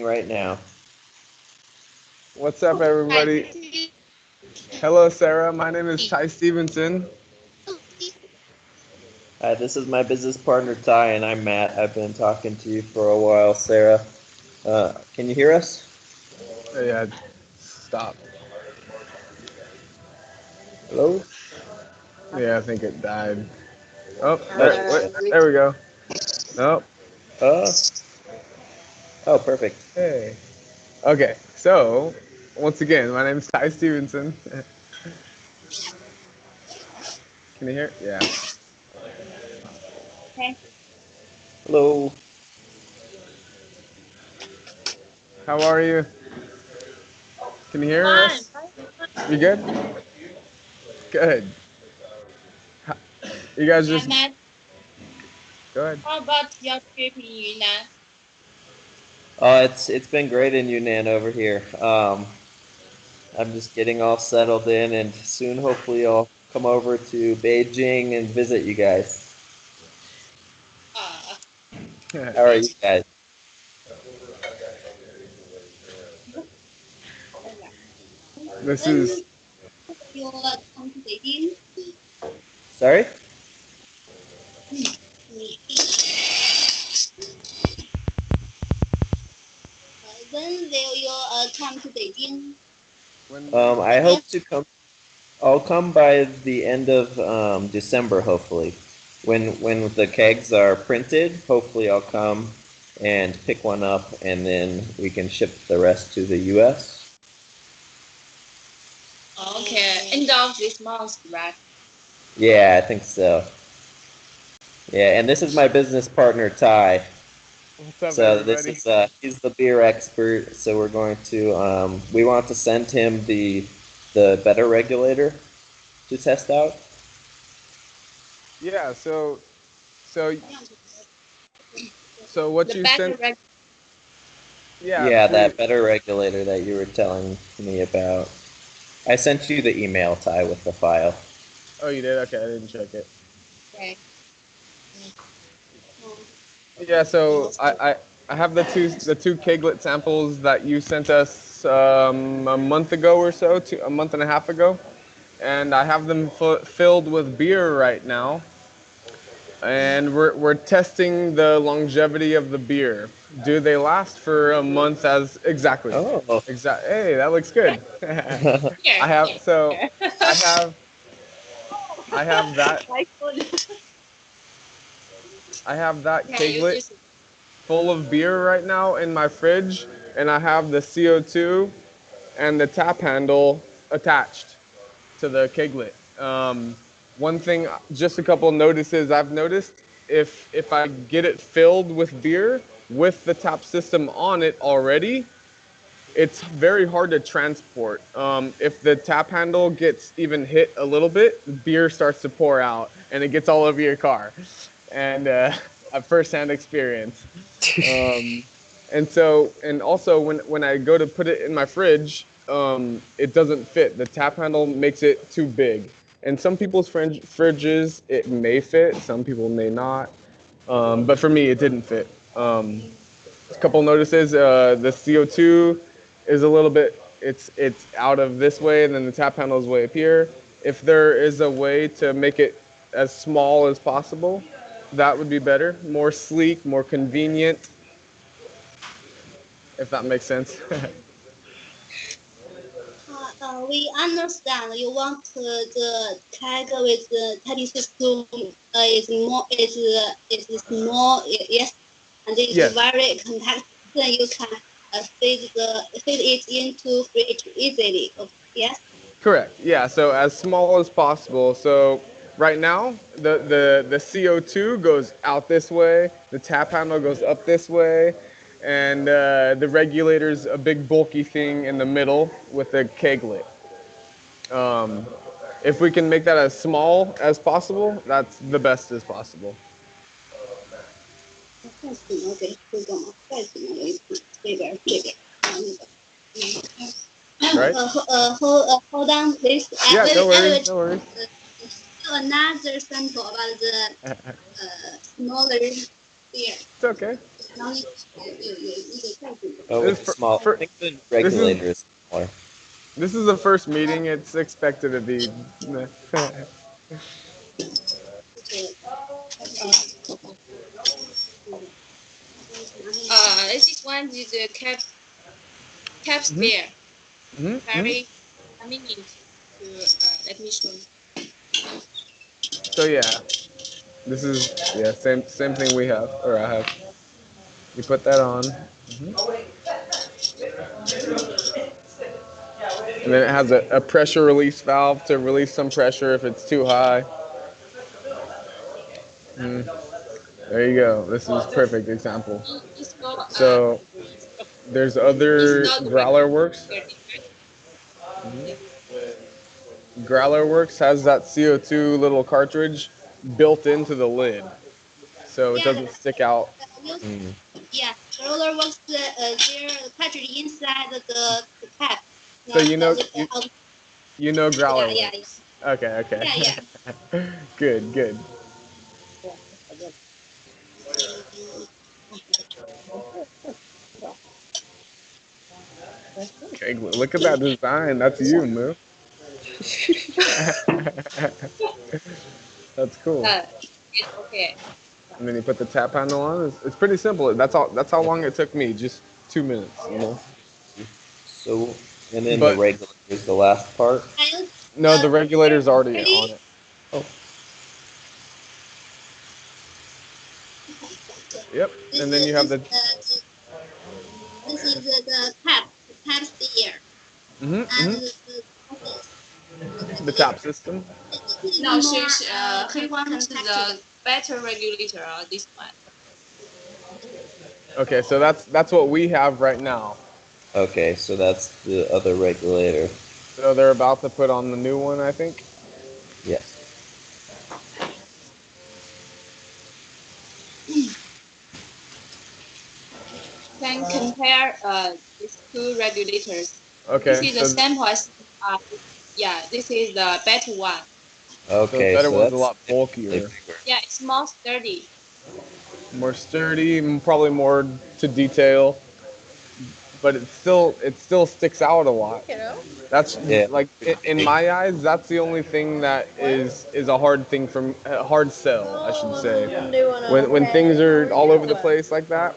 right now. What's up, everybody? Hello, Sarah. My name is Ty Stevenson. Hi, this is my business partner Ty, and I'm Matt. I've been talking to you for a while, Sarah. Can you hear us? Yeah, stop. Hello? Yeah, I think it died. Oh, That should be there we go. Oh, Uh, oh, perfect. hey. Okay, so once again, my name is Ty Stevenson. Can you hear? Yeah. Hello. How are you? Can you hear us? You good? Good. Ho- You guys just go ahead. It's been great in Yunnan over here. I'm just getting all settled in, and soon, hopefully, I'll come over to Beijing and visit you guys. How are you guys? This is Sorry? when will you I come? hope to come. I'll come by the end of December, hopefully. When the kegs are printed, hopefully I'll come and pick one up, and then we can ship the rest to the U.S. Yeah, I think so. Yeah, and this is my business partner Ty. What's up, So this everybody? is he's the beer expert. So we're going to we want to send him the better regulator to test out. Yeah. So, so what you sent? Yeah, Yeah, please. that better regulator that you were telling me about. I sent you the email, Ty, with the file. Oh, you did? Okay, I didn't check it. Yeah, so I have the two Keglet samples that you sent us a month ago or so, a month and a half ago, and I have them filled with beer right now, and we're testing the longevity of the beer. Do they last for a month as exactly? Oh. Hey, that looks good. I have so I have I have that I have that Keglet full of beer right now in my fridge, and I have the CO2 and the tap handle attached to the keglet. One thing, just a couple notices I've noticed, if I get it filled with beer with the tap system on it already, it's very hard to transport. If the tap handle gets even hit a little bit, beer starts to pour out and it gets all over your car. And a first-hand experience. Um, and also when I go to put it in my fridge, it doesn't fit. The tap handle makes it too big. And some people's fridges it may fit, some people may not. But for me, it didn't fit. A couple notices: the CO2 is a little bit it's out of this way, and then the tap handle is way up here. If there is a way to make it as small as possible, that would be better. More sleek, more convenient, if that makes sense. Yes, correct. Yeah, so as small as possible. So right now, the CO2 goes out this way, the tap handle goes up this way, and the regulator's a big bulky thing in the middle with the keglet. Um, if we can make that as small as possible, that's the best as possible. Right? Yeah, no worries, no worries. It's okay. Oh, This it's for, small. I for think the this is regulator is smaller. this is the first meeting. It's expected to be. This one is a cap Mhm, spare. mhm, mhm. Very convenient to let me show you. So yeah, this is yeah same thing we have or I have. You put that on, and then it has a pressure release valve to release some pressure if it's too high. There you go. This is perfect example. It's not So there's it's other not Growler Works. yeah. Growler Works has that CO2 little cartridge built into the lid, so it doesn't stick out. Mm. Yeah, the roller works their cartridge inside the cap, So not the you know yeah, Growler yeah, yeah, Works. Okay, yeah, okay. yeah. Good, good. Okay, look at that design. That's you, Moo. That's cool. It's okay. And then you put the tap handle on. It's pretty simple. That's all. That's how long it took me. Just 2 minutes, you know. So, and then the But regulator is the last part. And no, the regulator's already on ready? it. Oh, Yep. This And then you have the. this is the tap steer and Mm-hmm. The the tap system. no, she's he wants the better regulator this one. Okay, so that's what we have right now. okay. So that's the other regulator. So they're about to put on the new one, I think. Yes. Can compare these two regulators. This Okay, is the sample. Uh, yeah, this is the better one. so the Okay, better so one's a that's lot significantly bulkier, bigger. Yeah, it's more sturdy. more sturdy, probably more to detail, but it still sticks out a lot. That's Yeah. like in Big. my eyes, that's the only thing that is a hard thing from a hard sell, I should say. When things are all over the place like that,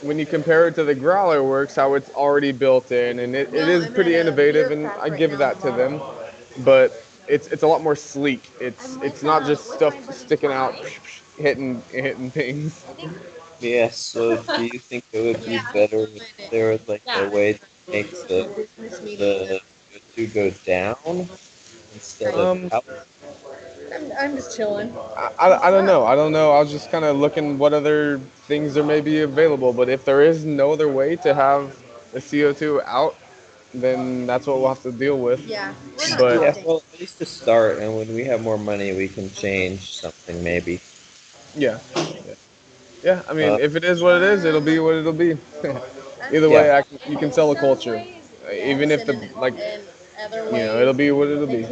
when you compare it to the Growler Works, how it's already built in, and it is pretty innovative, and I give that to them. But it's a lot more sleek. It's not just stuff sticking out, hitting things. Yeah. So, do you think it would be better if there was like a Yeah. way to make the CO2 go down instead of Um, out? I don't know. I don't know. I was just kind of looking what other things there may be available. But if there is no other way to have the CO2 out, then that's what we'll have to deal with. But Yeah. Well, at least to start, and when we have more money, we can change something maybe. yeah, yeah, yeah. I mean, Uh, if it is what it is, it'll be what it'll be. Either yeah. way, you can sell the culture. Even if the like, it'll be what it'll be.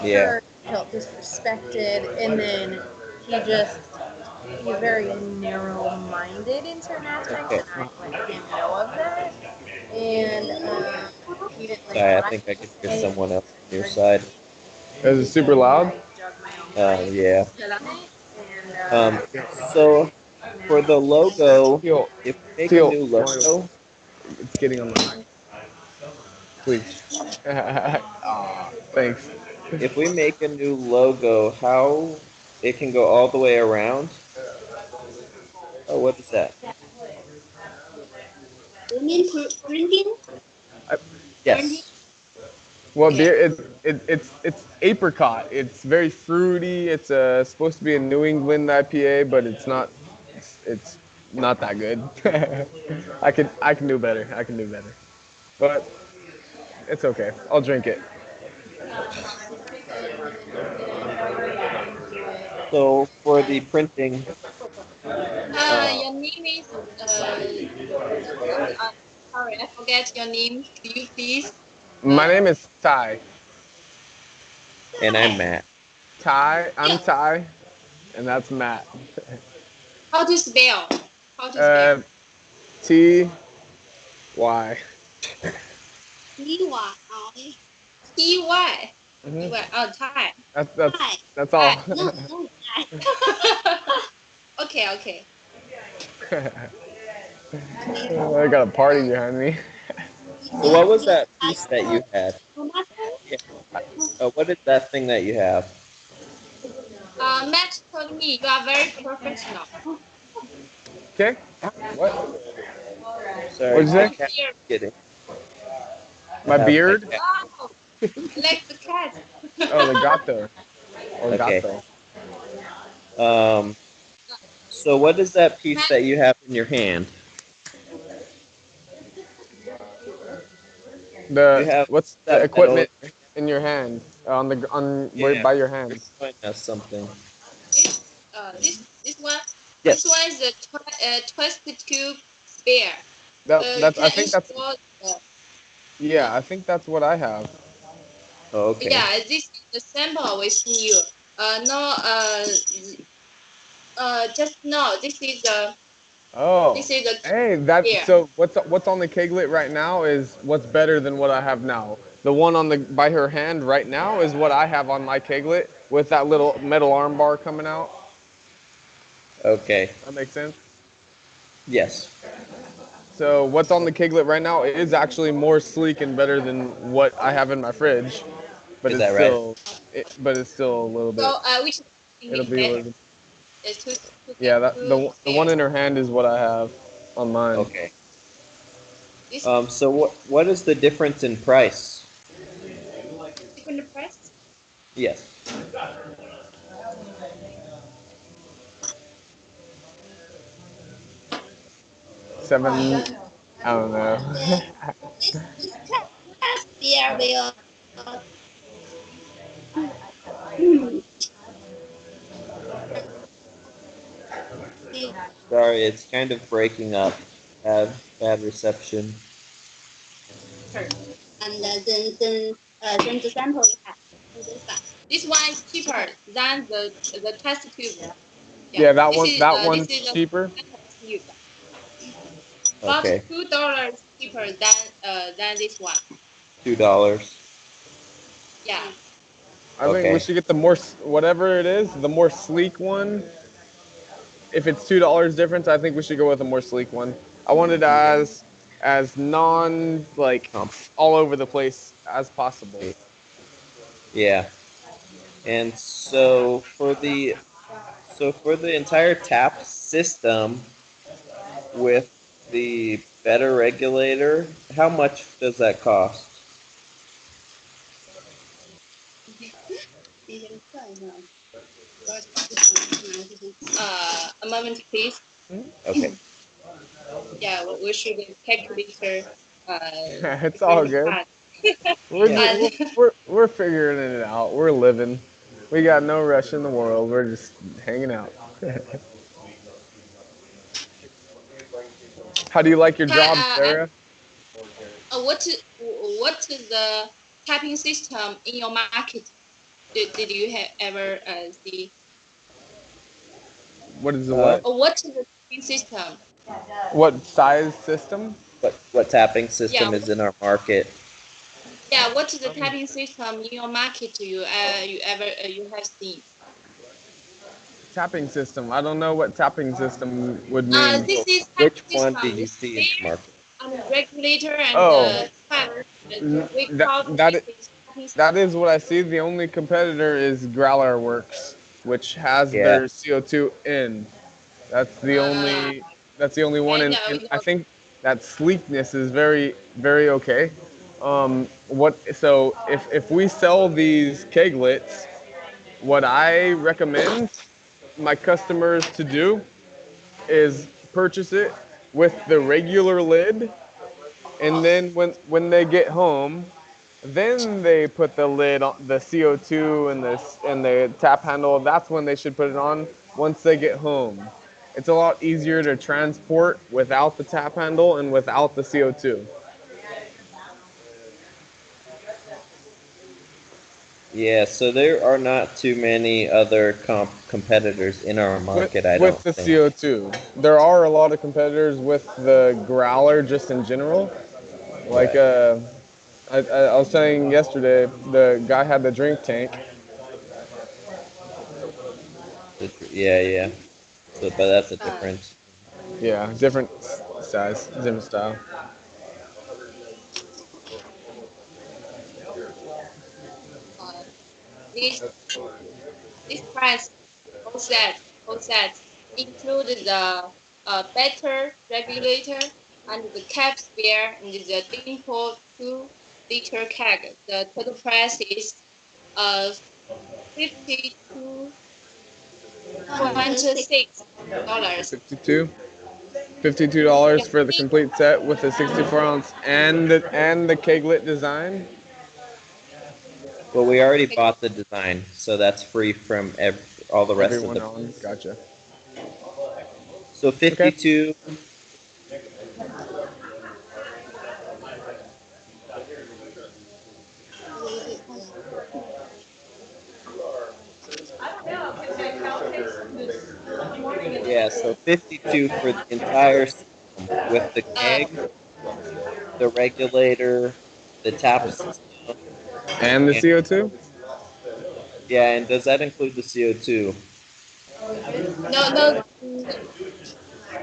Yeah. Okay. Sorry, I think I can hear someone else on your side. Is it super loud? Yeah. So for the logo, Teal, if we make a Teal, new logo, it's getting on the mic. Please. Thanks. if we make a new logo, how it can go all the way around? Oh, what is that? You mean printing? I, Printing? Yes. well, Okay. beer, it's apricot. It's very fruity. It's supposed to be a New England IPA, but it's not. It's not that good. I can do better. I can do better. But it's okay. I'll drink it. So for the printing, uh, Your name is sorry, I forget your name. Could you please My name is Ty. and I'm hi. Matt. Ty. I'm Yeah. Ty, and that's Matt. How to spell? How to spell? Uh, Ty. Ty. Ty. Hmm. Ty. Oh, Thai. That's Thai. all. Okay, okay. I got a party behind me. So what was that piece that you had? Yeah. What is that thing that you have? Matt told me you are very professional. Okay. What? Sorry, What'd you my say? cat's Here. getting. I My have my beard? cat. Wow, like the cat. Oh, the gato or Okay. gato. Um. So what is that piece Matt, that you have in your hand? You The have what's the that metal in equipment your hand? in your hand on Yeah. by your You're hands? showing us something. this one. This Yes. one is the twisted tube spare. You I can think that's install. yeah. I think that's what I have. Oh, okay. Yeah, this is the sample with you. No. Just no. Oh, This is the hey, that spare. so what's on the keglet right now is what's better than what I have now. The one on the by her hand right now is what I have on my keglet with that little metal arm bar coming out. Okay. That makes sense. Yes. So what's on the keglet right now is actually more sleek and better than what I have in my fridge, but Is that right? it's still a little bit. So which It'll is be a better? little. There's Yeah, that two the one spares. in her hand is what I have on mine. Okay. This So what is the difference in price? different price. Yes. 7. I don't know. This class spare will Sorry, it's kind of breaking up. Bad reception. and then the sample you have. This one is cheaper than the test tube. Yeah, Yeah, this one's is the cheaper. sample tube, but Okay. $2 cheaper than this one. $2. Yeah. I think we Okay. should get the more whatever it is, the more sleek one. If it's $2 difference, I think we should go with a more sleek one. I want it as non like all over the place as possible. Yeah. And so for the entire tap system with the better regulator, how much does that cost? A moment, please. Okay. Yeah, we should calculator It's all very good. fast. Yeah. We're figuring it out. We're living. We got no rush in the world. We're just hanging out. How do you like your job, Sarah? What is the tapping system in your market? Did you ever see? What is the Uh, what? Or what is the tapping system? What size system? what tapping Yeah, system is in our market? yeah. What is the Um, tapping system in your market you ever you have seen? Tapping system. I don't know what tapping system would mean. This is Which tapping one do system. you This see in the spare market? and regulator and Oh, tap. We that call that this is tapping that system. is what I see. The only competitor is Growler Works, which has Yeah. their CO2 in. That's the Uh, only that's the only one, and and I your think that sleekness is very okay. What so if we sell these keglets, what I recommend my customers to do is purchase it with the regular lid, and then when they get home, then they put the lid on the CO2 and the tap handle. That's when they should put it on once they get home. It's a lot easier to transport without the tap handle and without the CO2. Yeah, so there are not too many other competitors in our market, I With don't the think. CO2. There are a lot of competitors with the growler just in general. Like Right. I was saying yesterday, the guy had the drink tank. Yeah, yeah. So, but that's a Uh, different. Yeah, different size, different style. uh, this this price whole set include the better regulator and the cap spare and the dimple 2 liter keg. The total price is uh 52.26 dollars. 52. $52 for the complete set with the 64 ounce and the keglet design. Well, we already bought the design, so that's free from all the rest of Everyone the on. price. Gotcha. So Okay. 52. Yeah, so 52 for the entire system with the Uh, keg, the regulator, the tap system, And the and CO2? yeah, and does that include the CO2? no, no,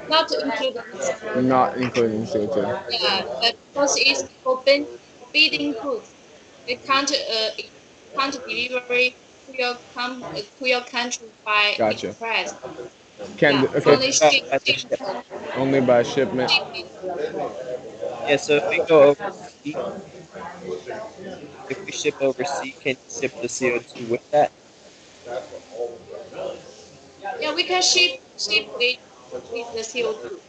not including this. Not including CO2. Yeah, because it's forbidden goods. It can't deliver to your country by Gotcha. express. Can Yeah, So okay. what only about by the ship? Only by shipment. shipping. Yeah, so if we go overseas, if we ship overseas, can you ship the CO2 with that? Yeah, we can ship with the CO2.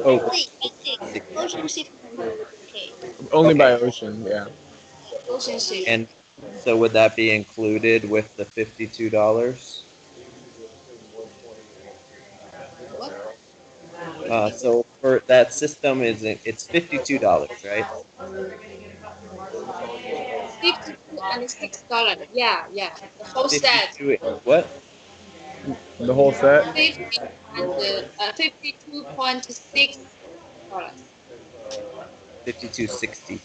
Oh, I think overseas. ocean shipment is okay. Only Okay. by ocean. Yeah. Ocean ship. And so would that be included with the $52? What? So for that system it's $52, right? 52 and $6. Yeah, yeah. The whole set 52 what? The whole set. 52.6 dollars. 52.60.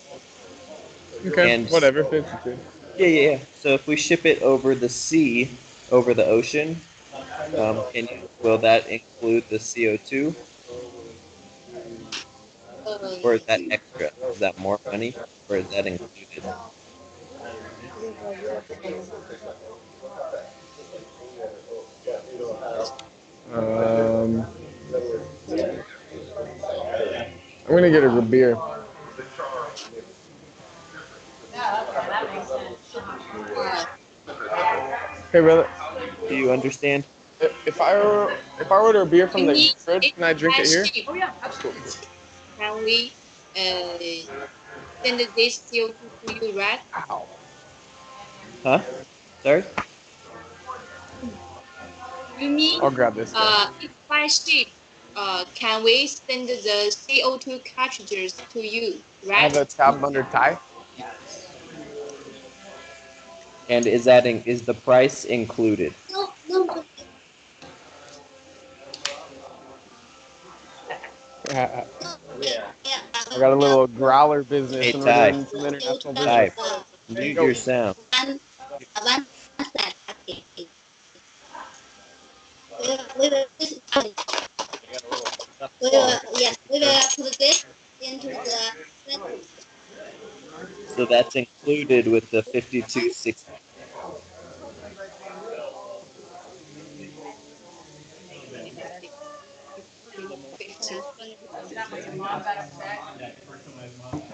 Okay. And Whatever. so 52. yeah, yeah, yeah. So if we ship it over the sea, over the ocean, can you will that include the CO2 Uh, or is that extra? Is that more money or is that included? Um, I'm gonna get a beer. uh, Hey, brother. Do you understand? If I order a beer from you the mean fridge, if can I drink I it here? ship, can we send this CO2 to you, right? Ow. Huh? Sorry? You mean I'll grab this guy. if I ship, can we send the CO2 cartridges to you, I have right? a tab under Thai. Yes. And is that is the price included? No, no, no. I Yeah, yeah, got a little growler business Hey and we're Ty, doing some international Ty, business. mute Yo, your sound. one, one set package. We will yes, we will put this into the So that's included with the 5260.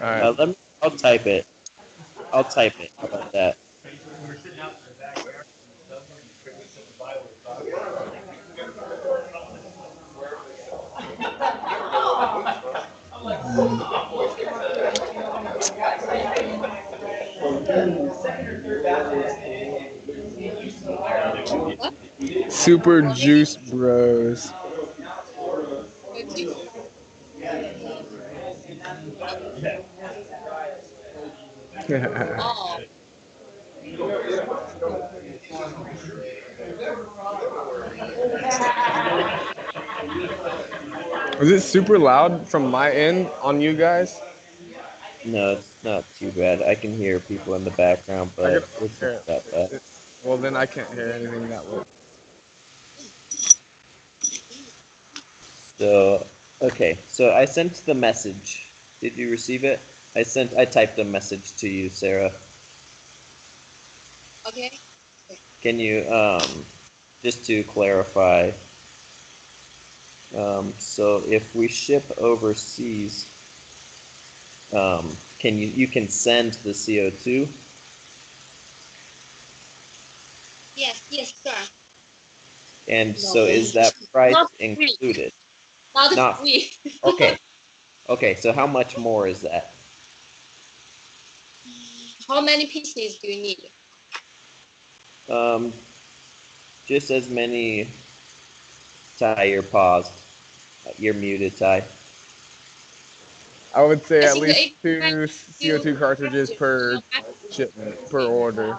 all right. I'll type it. I'll type it. How about that? what? Super Juice Bros. Oh, Is it super loud from my end on you guys? No, it's not too bad. I can hear people in the background, I but could it's hear not that bad. it. Well, then I can't hear anything that way. So, okay. So I sent the message. Did you receive it? I typed a message to you, Sarah. Okay. Can you, just to clarify, so if we ship overseas, you can send the CO2? Yes, sure. And so is that price Not free. included? Not Not free. okay. Okay, so how much more is that? How many pieces do you need? Um, just as many. Ty, you're paused. You're muted, Ty. I would say I at think least it two CO2 cartridges per shipment, per order.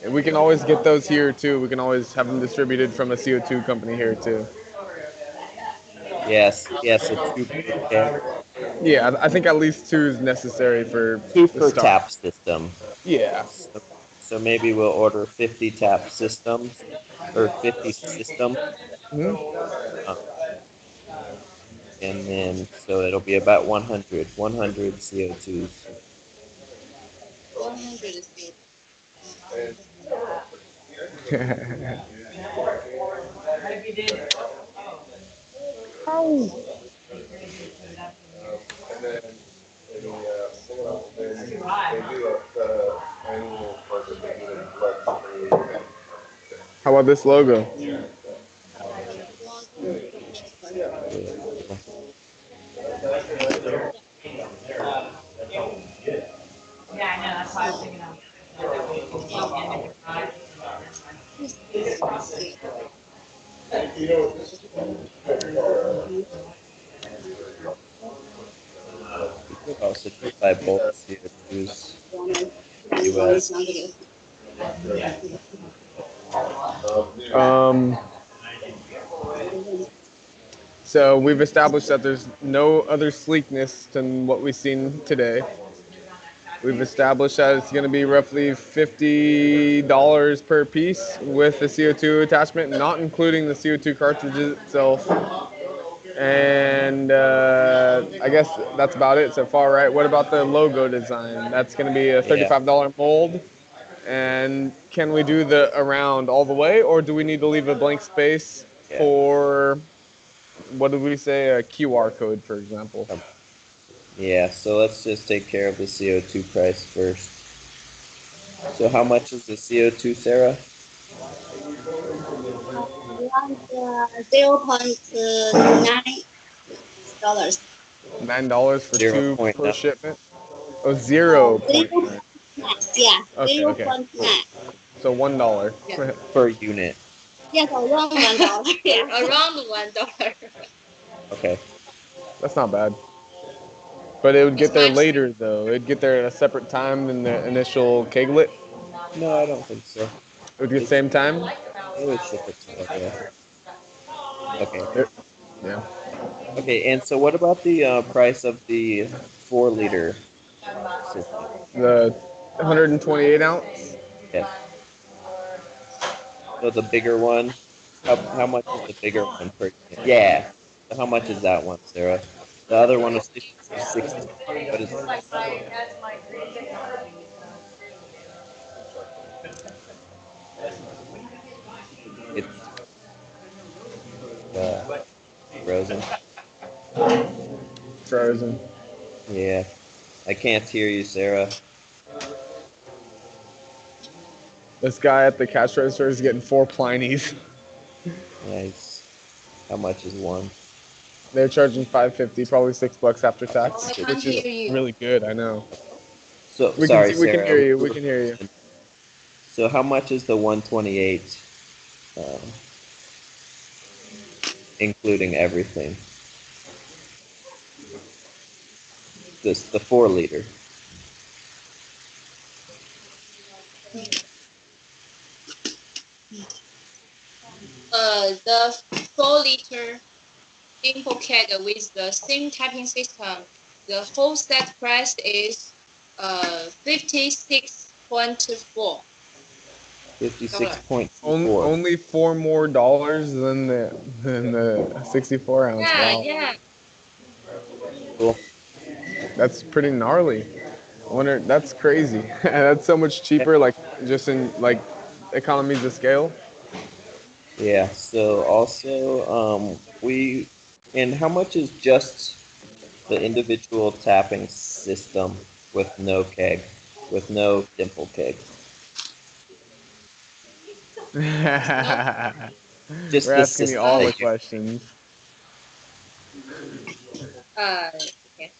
And we can always get those here too. We can always have them distributed from a CO2 company here too. Yes, so two per keg. Yeah, I think at least two is necessary for Two the per start. tap system. Yeah. So maybe we'll order 50 tap systems or 50 systems. Um, and then so it'll be about 100 CO2s. 100 is good. How about this logo? Yeah. You could also just buy bulk CO2s US. Um, so we've established that there's no other sleekness than what we've seen today. We've established that it's going to be roughly $50 per piece with the CO2 attachment, not including the CO2 cartridges itself. And I guess that's about it so far, right? What about the logo design? That's going to be a Yeah, $35 mold. And can we do the around all the way, or do we need to leave a blank space yeah. for, what did we say, a QR code, for example? Yeah, so let's just take care of the CO2 price first. So how much is the CO2, Sarah? Around $0.9. $9 for Zero two point per 0.9. shipment? Oh, 0.9. 0.9. Yeah, Okay, okay. 0.9. So $1. Yeah. Per unit. Yes, around $1. Yeah, around $1. Okay. That's not bad. But it would It's get there much. later, though. It'd get there at a separate time than the initial keglet. No, I don't think so. It would get It's same time. They would ship it together. Okay. Yeah. Okay, and so what about the price of the 4 liter system? The 128 ounce. Yes. So the bigger one. How much is the bigger one per unit? Yeah. So how much is that one, Sarah? The other one was 16. What is it's uh frozen? Frozen. Yeah. I can't hear you, Sarah. This guy at the cash register is getting 4 Pliny's. Nice. How much is one? They're charging 550, probably $6 after tax, I can't which is hear you. really good. I know. So We can sorry, see. We can Sarah. hear you. We can hear you. So how much is the 128, uh, including everything? The 4 liter. the 4-liter info keg with the same tapping system, the whole set price is 56.4. 56.4. Only $4 more than the 64 ounce. Yeah, Wow, yeah. Cool. that's pretty gnarly. I wonder, that's crazy. That's so much cheaper, like just in like economies of scale. Yeah. So also, and how much is just the individual tapping system with no keg, with no dimple keg? No, Just We're the asking you system all the that you. questions. okay.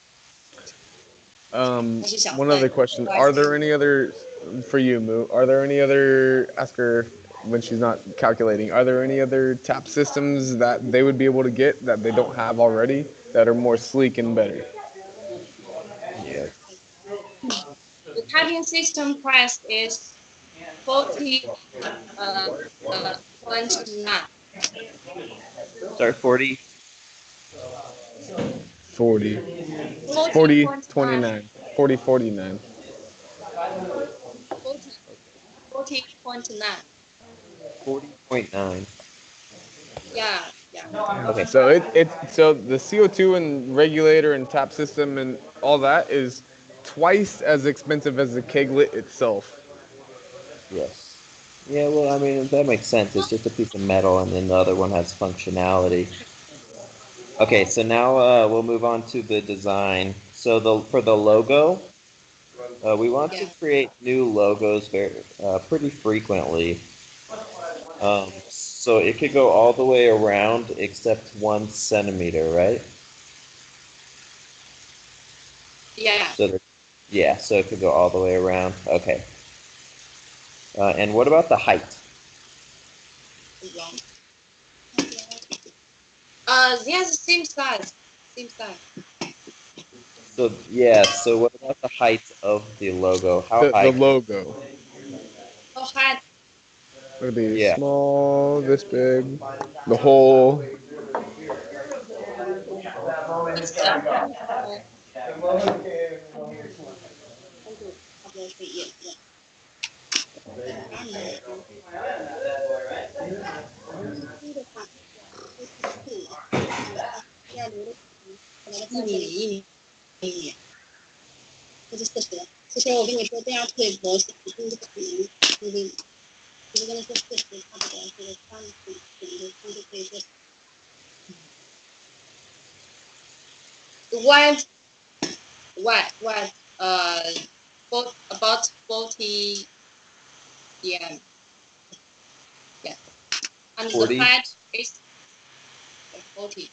One other question: Are there any other for you, Moo? Are there any other? Ask her when she's not calculating. Are there any other tap systems that they would be able to get that they don't have already that are more sleek and better? Yeah. The tapping system price is 40 point 9. Start 40. 40, 40, 40.9. 29, 40, 49. 40, 40.9. 40.9. Yeah, yeah. Okay. So so the CO2 and regulator and tap system and all that is twice as expensive as the keglet itself. Yes. Yeah, well, I mean, that makes sense. It's just a piece of metal, and then the other one has functionality. Okay, so now we'll move on to the design. So for the logo, we want to Yeah. create new logos pretty frequently. So it could go all the way around except 1 centimeter, right? Yeah. So yeah, so it could go all the way around. Okay. And what about the height? Wrong. Yes, same size. Same size. So yeah, so what about the height of the logo? How The high? logo. Oh, height. It'll be Yeah, small, this big. The whole. It's around 1米。这是事实。其实我跟你说，这样退模型一定是不可能，你就跟他说事实，差不多这个3米，就可以做。Wide, wide, about 40 cm. Yeah, and the 40. height is 40.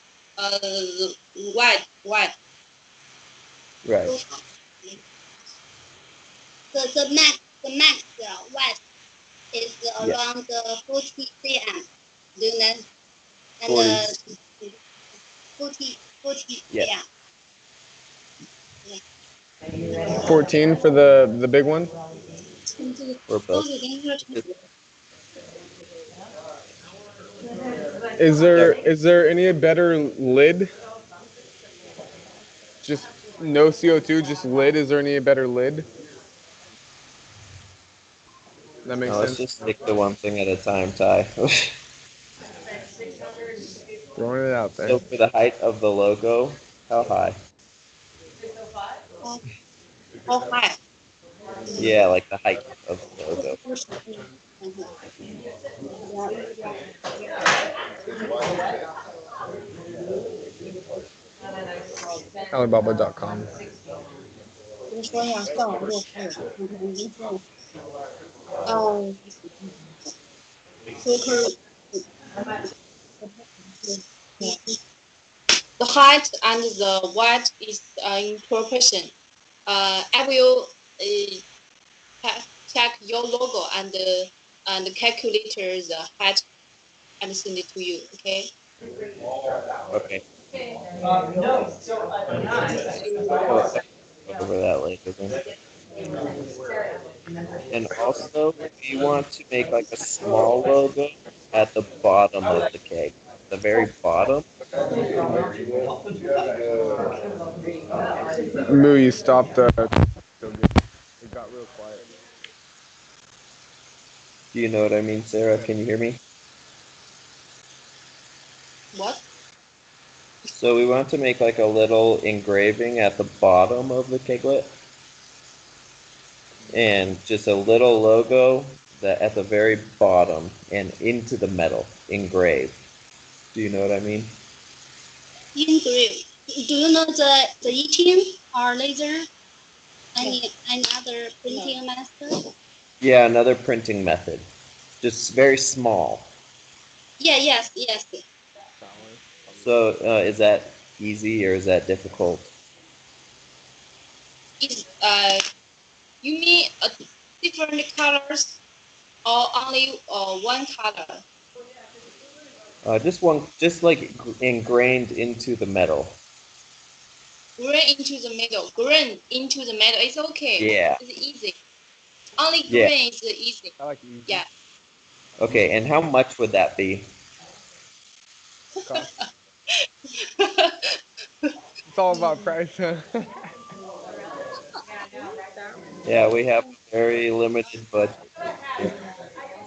Wide. Right. The max width is Yeah. around 40 cm. Do you know? And 40. 40 Yeah. cm. 14 for the big one. For both. Yeah. Is there any better lid? Just no CO2, just lid. Is there any better lid? That makes No, let's sense. just stick to one thing at a time, Ty. Throwing it out there. So for the height of the logo, how high? How high? Yeah, like the height of the logo. Alibaba.com. 就是说呀，上网络还有，已经说，嗯，Flickr the height and the width is in proportion. I will check your logo and calculate the height and send it to you. Okay. Okay. We'll go over that later then. And also, we want to make like a small logo at the bottom of the keg, the very bottom. Moo, you stopped. It got real quiet. Do you know what I mean, Sarah? Can you hear me? What? So we want to make like a little engraving at the bottom of the keglet, and just a little logo that at the very bottom and into the metal engraved. Do you know what I mean? Engrave. Do you know the etching or laser? Any other printing method? Yeah, another printing method. Just very small. Yeah. Yes. Yes. So is that easy or is that difficult? Is you mean different colors or only one color? Just one, just like ingrained into the metal. Green into the middle. Green into the middle. It's okay. Yeah. It's easy. Only Yeah. green is easy. I like easy. Yeah. Okay, and how much would that be? It's all about price. Huh? Yeah, we have a very limited budget.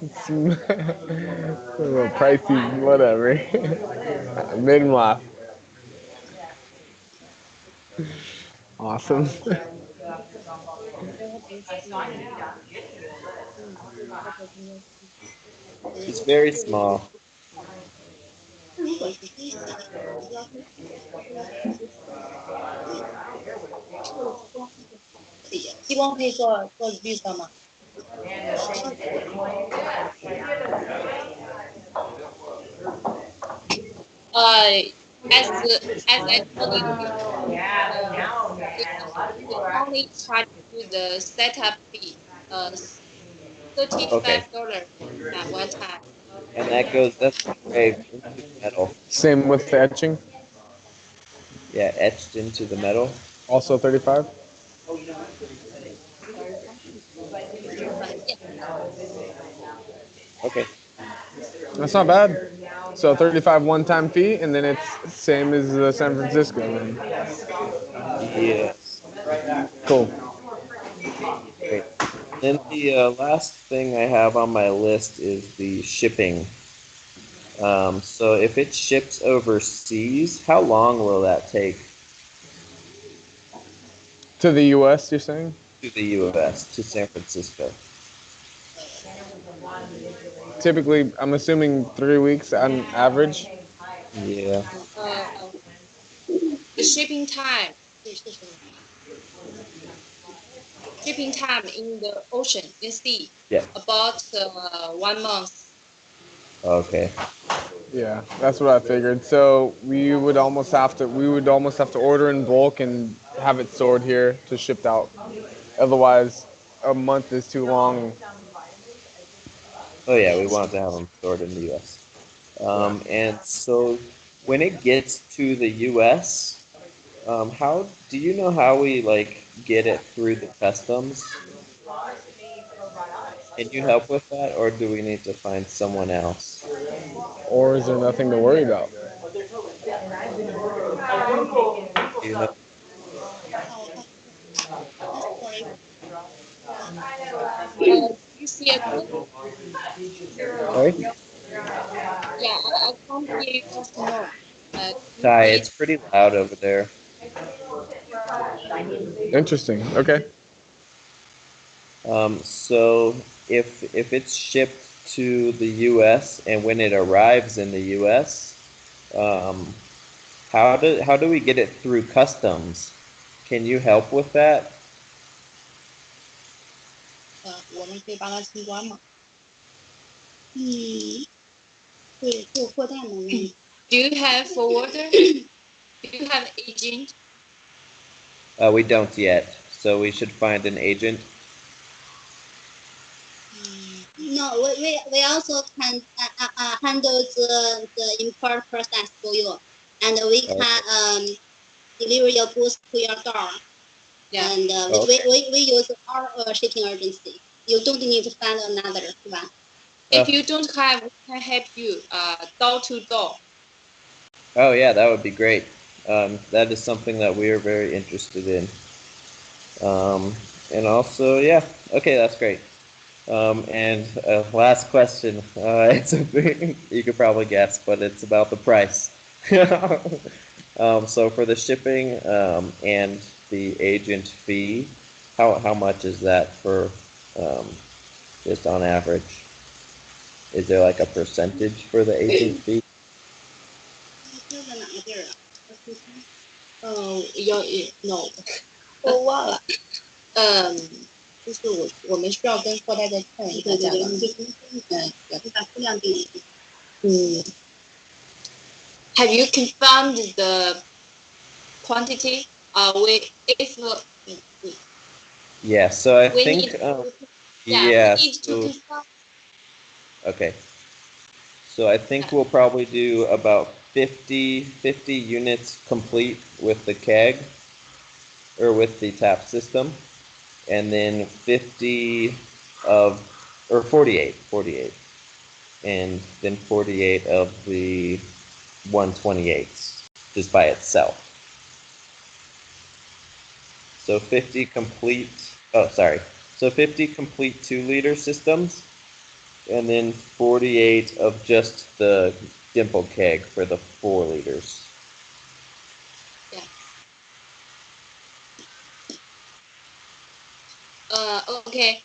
It's a little pricey, whatever. I made him laugh. Awesome. It's very small. 如果是机器，主要是激光可以做绿色吗？ as I told you before, we only charge you the setup fee, Okay, $35 at one time. and that's engraved into the metal. Same with the etching. Yeah, etched into the metal. Also 35. Yeah. Okay. That's not bad. So 35 one-time fee, and then it's same as San Francisco. Then. Yes. Cool. Great. Then the last thing I have on my list is the shipping. So if it ships overseas, how long will that take To the U.S., you're saying? to the U.S., to San Francisco? Typically, I'm assuming 3 weeks on average. Yeah. The shipping time. Shipping time in the ocean, in sea, Yeah. about 1 month. Okay. Yeah, that's what I figured. So we would almost have to order in bulk and have it stored here to ship out. Otherwise, a month is too long. Oh yeah, we Yes. want to have them stored in the U.S. Yeah. And so when it gets to the U.S., how do you know how we like get it through the customs? Can you help with that, or do we need to find someone else? Or is there nothing to worry about? Do you know? Sorry. You see again? Sorry, Yeah, I can't hear you just more. Can you Ty, please? it's pretty loud over there. Interesting. Okay. So if it's shipped to the U.S. and when it arrives in the U.S., um, how do we get it through customs? Can you help with that? 我们可以帮他清关嘛？对，做货代嘛。Do you have forwarder? Do you have agent? We don't yet, so we should find an agent. No, we also can handle the import process for you, and we Okay. can deliver your goods to your door. Yeah. And Okay. we use our shipping agency. You don't need to find another one. Uh, If you don't have, we can help you door to door. oh yeah, that would be great. That is something that we are very interested in. And also, yeah, okay, that's great. And last question. It's a big, you could probably guess, but it's about the price. So for the shipping and the agent fee, how much is that for just on average? Is there like a percentage for the agent fee? 这在哪个地儿啊？要 no，我忘了。就是我们需要跟货代再确认一下价格。对对对，你就你把数量给你。Have you confirmed the quantity? Yeah, so I We think, need to, yeah, we need to confirm. okay. So I think we'll probably do about 50 units complete with the keg or with the tap system, and then 50 of, or 48, and then 48 of the 128s just by itself. So 50 complete, oh, sorry. So 50 complete 2-liter systems, and then 48 of just the dimple keg for the 4 liters. Yeah. Okay.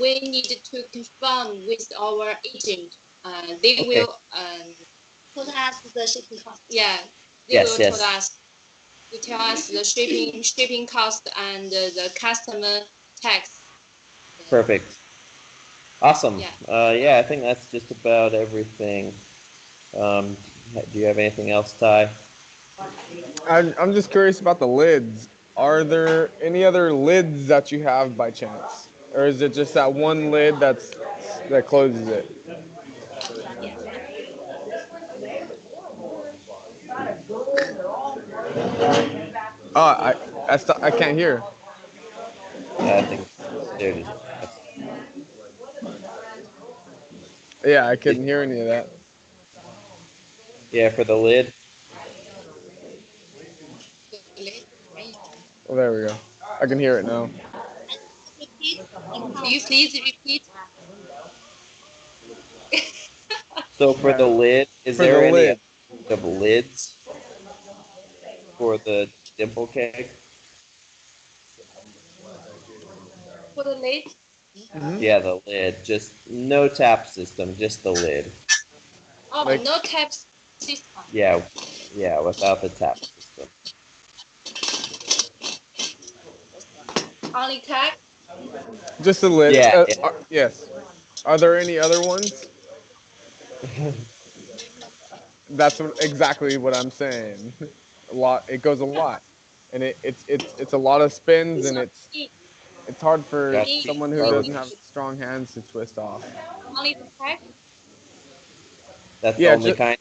We need to confirm with our agent. They Okay. will told us the shipping cost. Yeah, they Yes, will tell yes. us. To tell us the shipping cost and the customer tax. Perfect. Awesome. Yeah. Yeah, I think that's just about everything. Um, do you have anything else, Ty? I'm just curious about the lids. Are there any other lids that you have by chance, or is it just that one lid that closes it? Yeah. Oh, I can't hear. Yeah, I think they're just. Yeah, I Did, couldn't hear any of that. yeah, for the lid. Oh, there we go. I can hear it now. Repeat. Can you please repeat? So for the lid, is For the there any lid. other kind of lids for the dimple keg? For the lid? Yeah, the lid. Just no tap system, just the lid. Oh, Like no tap system. Yeah, yeah, without the tap system. Only tap? just the lid. Yeah, Yes. Are there any other ones? yeah. That's exactly what I'm saying. A lot. It goes a lot, and it's a lot of spins, and it's hard for Got to be someone who are doesn't have strong hands to twist off. Only the tap? that's the Yeah, only kind.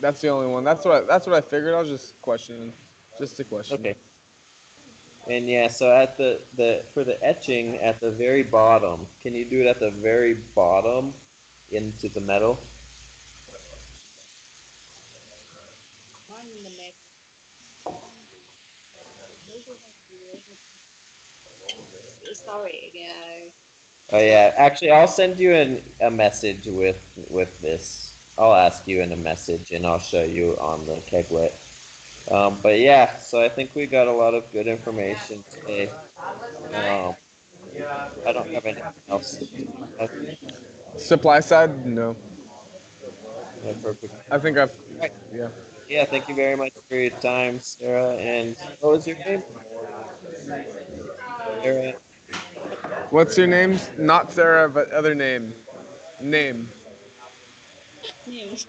that's the only one. That's what I figured. I was just questioning, just a question. Okay. And yeah, so at the for the etching at the very bottom, can you do it at the very bottom into the metal? One in the middle. Sorry. Yeah. Oh yeah, actually, I'll send you a message with this. I'll ask you in a message, and I'll show you on the Keglet. But yeah, so I think we got a lot of good information today. Um, I don't have anything else. Okay, Supply side, no. yeah, perfect. I think I've, All right. yeah. Yeah, thank you very much for your time, Sarah. And what was your name? Sarah. What's your name? Not Sarah, but other name. Name. News.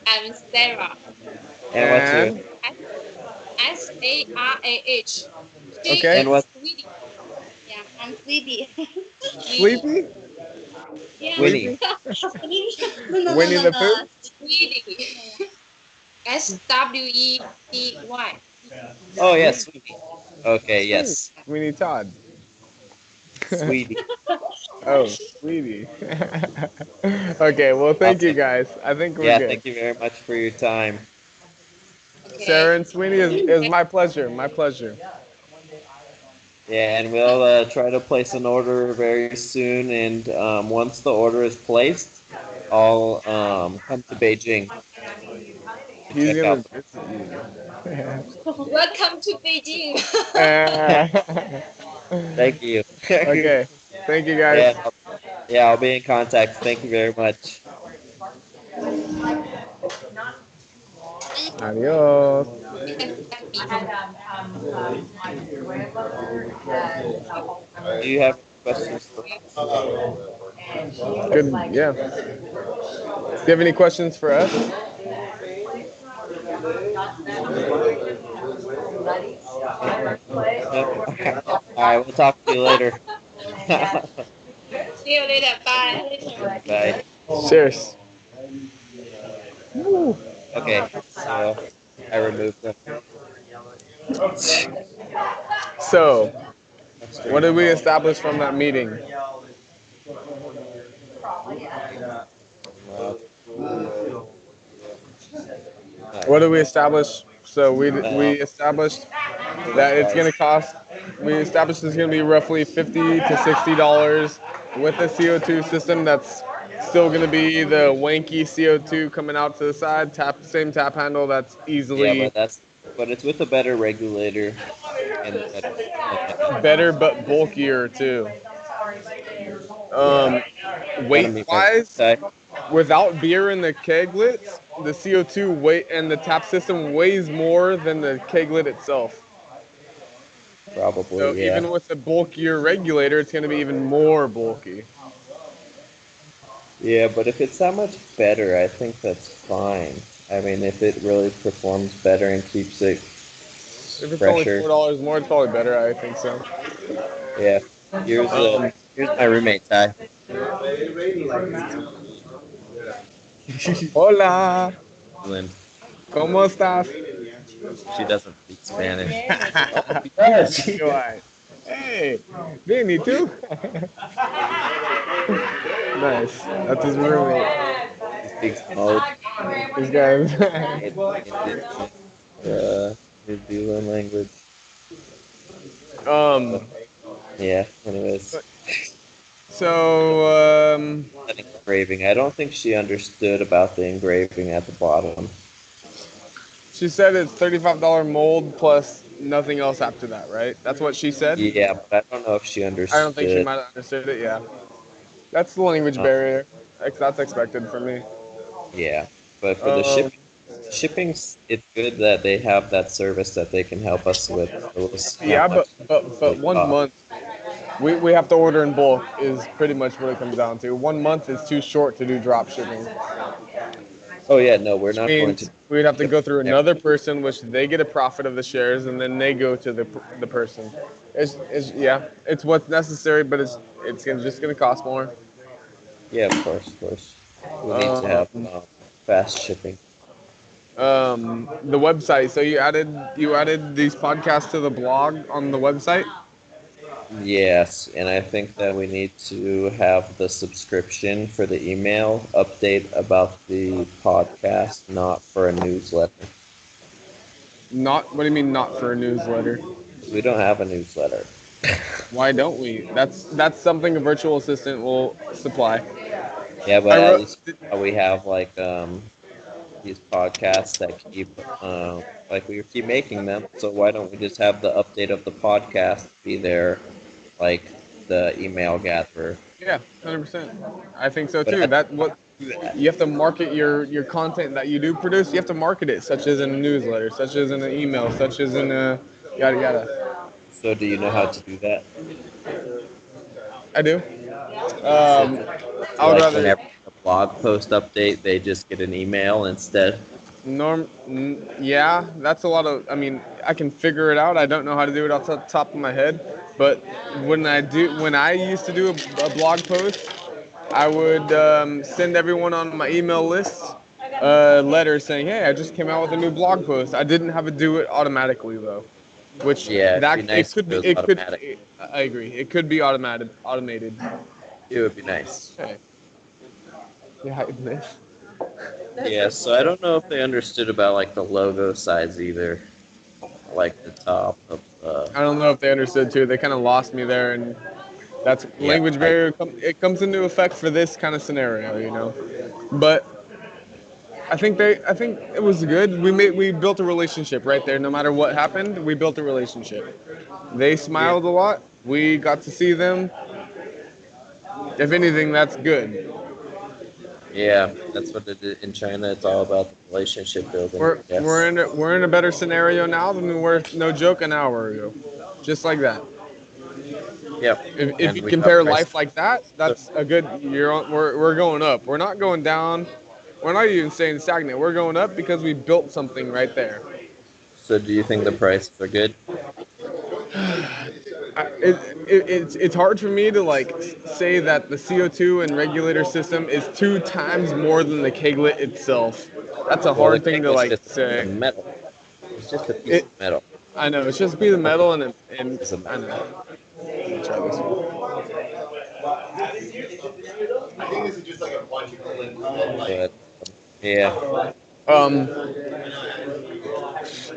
I'm Sarah. And what's your And Sarah. She okay, and is what Swedish. Yeah, I'm Swedish. Swedish. Sleepy, Yeah. Winnie? Sleepy, No, no, no, Winnie no, the no. Pooh. Swedish. Swedy. Oh yeah, Sweeney. Okay, yes. Sweeney Todd. Sweetie. Oh, sweetie. Okay, well, thank you Awesome. guys. I think we're Yeah, good. thank you very much for your time. Sarah Okay. and Sweeney is my pleasure. My pleasure. Yeah, and we'll try to place an order very soon. And once the order is placed, I'll come to Beijing to He's check gonna out. visit Welcome to Beijing. you. Thank you. Okay, thank you guys. Yeah, yeah, I'll be in contact. Thank you very much. Adios. Do you have any questions for us? Good. Yeah. Do you have any questions for us? No. All right, we'll talk to you later. See you later. Bye. Bye. Cheers. Okay, so I removed them. So, what Extreme did we call. establish from that meeting? Uh, What uh, did we establish? So we um, established fuel that it's going price. to cost. We established it's going to be roughly $50 to $60 with a CO2 system that's still going to be the wanky CO2 coming out to the side. Same tap handle that's Yeah, easily but it's with a better regulator and better system. better but bulkier too. Yeah, Um, gotta weight meet my wise, type. without beer in the keglets, the CO2 weight and the tap system weighs more than the keglet itself. So Probably, yeah. even with the bulkier regulator, it's going to be even more bulky. Yeah, but if it's that much better, I think that's fine. I mean, if it really performs better and keeps it If it's only fresher. $4 more, it's probably better. I think so. Yeah. Um, Here's my roommate Ty. Hola, England. ¿cómo estás? She doesn't speak Spanish. Oh, she does. She You're right. Hey, bien, ¿y tú? Nice. That's his roommate. speaks mode This guy's. in indigenous New Zealand language. So, um. yeah. Anyways, So, that engraving. I don't think she understood about the engraving at the bottom. she said it's $35 mold plus nothing else after that, right? That's what she said. Yeah, but I don't know if she I don't think she understood. might have understood it. Yeah, that's the language Uh, barrier. That's expected for me. yeah, but for the Um, shipping's it's good that they have that service that they can help us with. So we'll see how yeah, much but it 1 month costs. we have to order in bulk is pretty much what it comes down to. 1 month is too short to do drop shipping, Oh yeah, no, we're which not going to means we'd have to ship go through every. another person, which they get a profit of the shares, and then they go to the person. It's yeah, it's what's necessary, but just gonna cost more. Yeah, of course. We need to have Um, fast shipping. the website. So you added these podcasts to the blog on the website. Yes, and I think that we need to have the subscription for the email update about the podcast, not for a newsletter. Not what do you mean not for a newsletter? Because we don't have a newsletter. Why don't we? That's something a virtual assistant will supply. Yeah, but I at wrote. least we have like these podcasts that keep like we keep making them. So why don't we just have the update of the podcast be there, like the email gatherer? Yeah, 100%. I think so But too. I don't That know how what to do that. you have to market your content that you do produce. You have to market it, such as in a newsletter, such as in an email, such as in a yada yada. So do you know how to do that? I do. So, Um, so I would like rather whenever a blog post update, they just get an email instead. Yeah, that's a lot of. I mean, I can figure it out. I don't know how to do it off the top of my head, but when I used to do a blog post, I would send everyone on my email list a letter saying, "Hey, I just came out with a new blog post." I didn't have to do it automatically though. which Yeah, it'd be that it nice if could it be was it could. automatic. I agree. It could be automated. It would be nice. Okay. Yeah, this. Yeah, so I don't know if they understood about like the logo size either, like the top of I don't know if they understood too. They kind of lost me there, and that's yeah, language I barrier. It comes into effect for this kind of scenario, you know. But I think it was good. We built a relationship right there. No matter what happened, we built a relationship. They yeah, smiled a lot. We got to see them. If anything, that's good. yeah. That's what it is. In China. It's all about the relationship building. Yes. We're in a better scenario now than we were, no joke, an hour ago. Just like that. Yep. If And you we got compare prices. life like that, that's a good. We're going up. We're not going down. We're not even staying stagnant. We're going up because we built something right there. So do you think the prices are good? It's hard for me to like say that the CO2 and regulator system is 2 times more than the keglet itself. That's a Well, the hard thing to Keglet's like just a piece of say. metal. It's just a piece It of metal. I know it's just a piece of Nothing metal and is a I metal. know. Let me try this one. But yeah, Um,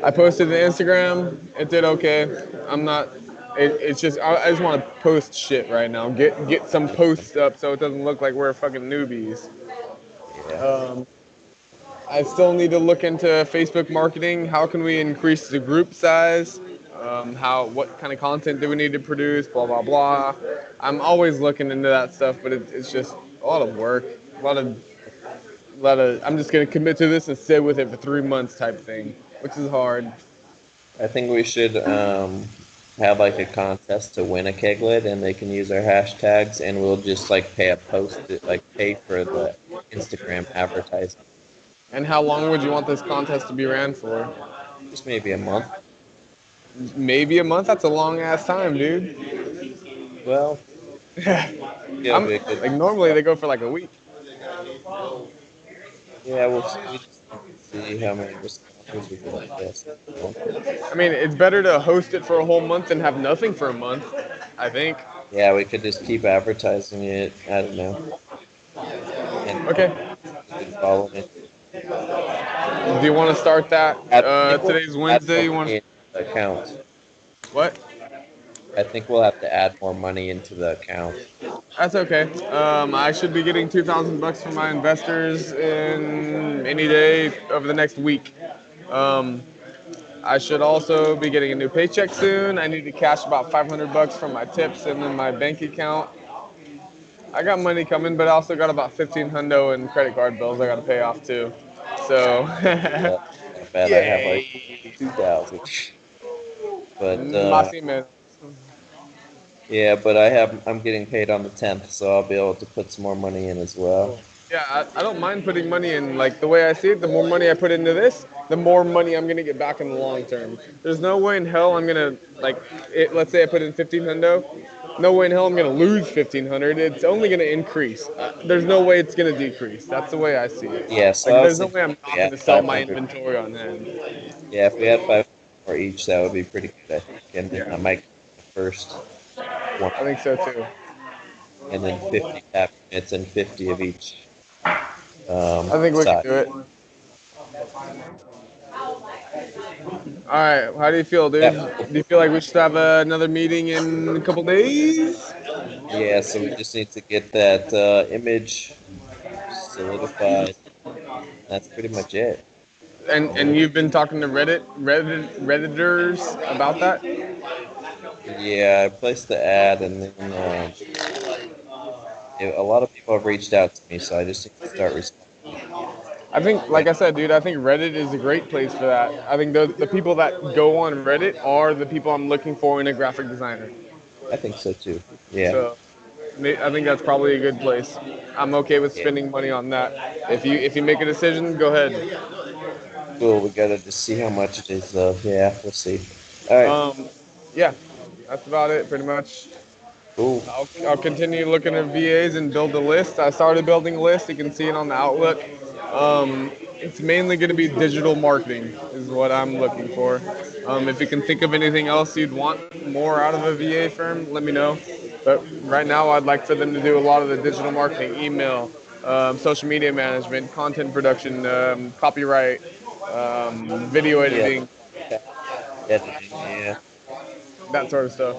I posted to Instagram. It did okay. I'm not. It's just I just want to post shit right now. Get some posts up so it doesn't look like we're fucking newbies. yeah. Um, I still need to look into Facebook marketing. How can we increase the group size? What kind of content do we need to produce? Blah blah blah. I'm always looking into that stuff, but it's just a lot of work, a lot of. I'm just gonna commit to this and stay with it for 3 months type thing, which is hard. I think we should have like a contest to win a keglet, and they can use our hashtags, and we'll just like pay a post, like pay for the Instagram advertising. And how long would you want this contest to be ran for? Just maybe a month. Maybe a month. That's a long ass time, dude. Well, it'll I'm be a good. like normally they go for like a week. Yeah, we just need to see how many responses we can get. So, I mean, it's better to host it for a whole month than have nothing for a month. I think. yeah, we could just keep advertising it. I don't know, and Okay. we've been following it. Do you want to start that? I think we'll Today's add Wednesday. more You want money into the account. what? I think we'll have to add more money into the account. That's okay. I should be getting $2,000 from my investors in any day over the next week. Um, I should also be getting a new paycheck soon. I need to cash about $500 from my tips and in my bank account. I got money coming, but I also got about 15 hundo in credit card bills I got to pay off too. So, Well, not bad. I have like yay! 2,000, but Más y menos. yeah, but I'm getting paid on the 10th, so I'll be able to put some more money in as well. Cool. Yeah, I don't mind putting money in. Like the way I see it, the more money I put into this, the more money I'm gonna get back in the long term. There's no way in hell I'm gonna like. Let's say I put in 15 hundo. No way in hell I'm gonna lose 1500. It's only gonna increase. There's no way it's gonna decrease. That's the way I see it. Yeah, so Like I was there's no thinking way I'm if we not had gonna sell my 500, inventory on hand. yeah, if we had 500 for each, that would be pretty good, I think. And then I might get the first one, I think so too. and then 50 tap units and 50 of each I think we can side. do it. All right. How do you feel, dude? Yep. Do you feel like we should have another meeting in a couple days? Yeah, so we just need to get that image solidified. That's pretty much it. And you've been talking to Redditors about that? Yeah, I placed the ad, and then a lot of people have reached out to me, so I just need to start responding. I think, like I said, dude, I think Reddit is a great place for that. I think the people that go on Reddit are the people I'm looking for in a graphic designer. I think so too. Yeah, So I think that's probably a good place. I'm okay with yeah. spending money on that. If you make a decision, go ahead. Cool. We gotta just see how much it is, though. Yeah, we'll see. All right. Um, yeah, that's about it, pretty much. Cool. I'll continue looking at VAs and build a list. I started building a list. You can see it on the Outlook. It's mainly going to be digital marketing is what I'm looking for. If you can think of anything else you'd want more out of a VA firm, let me know. But right now, I'd like for them to do a lot of the digital marketing, email, social media management, content production, copyright, video Yeah, editing, editing. Yeah, that sort of stuff.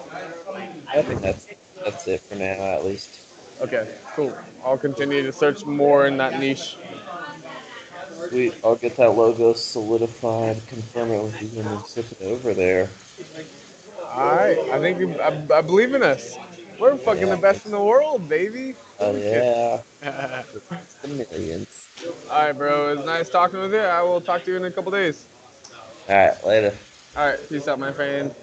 I think that's it for now, at least. Okay, cool. I'll continue to search more in that niche. Sweet. I'll get that logo solidified, confirm it with you, and then ship it over there. All right, I think I believe in us. We're fucking the Yeah. best in the world, baby. Oh Holy shit. yeah. All It's the millions. right, bro. It was nice talking with you. I will talk to you in a couple days. All right. Later. All right, peace out, my friend.